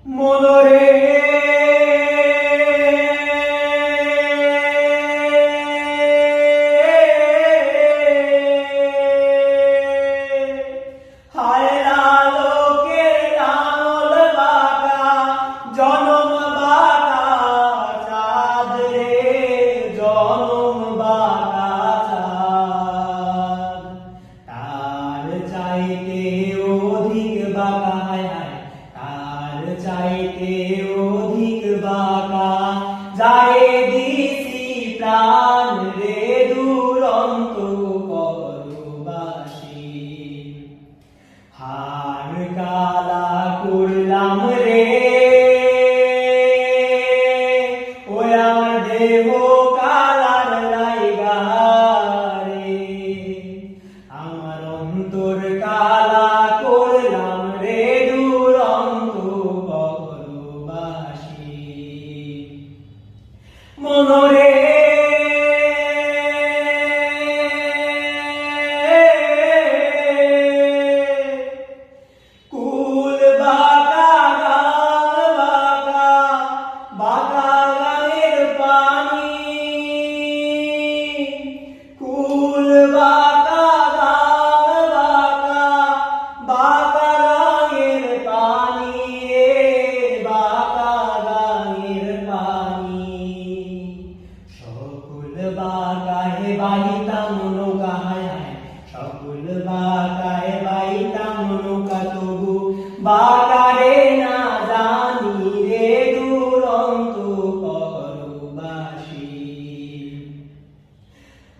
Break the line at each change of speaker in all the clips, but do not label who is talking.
মনরে হায় আলোকের লাঙল বাঁকা জনম বাঁকা চাঁদ রে জনম বাঁকা চাঁদ তার চাইতে অধিক বাঁকা তার চাইতে অধিক বাঁকা যায় দিছি প্রাণ রে দুরন্ত পরবাসী হার কালা করলাম রে ওই আমার দেহ কালার লাইগা রে আমার অন্তর কালা করলাম রে দুরন্ত পরবাসী মনরে কুল বাঁকা বাঁকা বাঁকা গানের পানি কুল বাঁকা বাঁকা বাঁকা গানের পানি বাঁকা গানের পানি সকল বাঁকায় বাইতাম নৌকা সকল বাঁকায় বাইতাম নৌকা তবু বাঁকারে না জানি রে দুরন্ত পরবাসী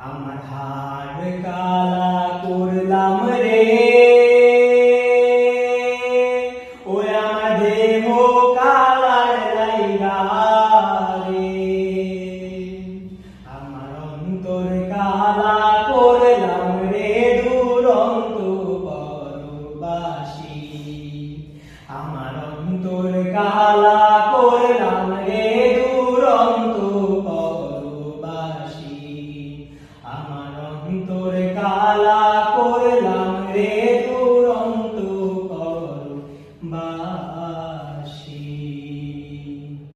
আমার হাড় কালা করলাম রে ওই আমার দেহ কালার লাইগা রে আমার অন্তর কালা করলাম রে দুরন্ত পরবাসী আমার অন্তর কালা করলাম রে দুরন্ত পরবাসী আমার অন্তর কালা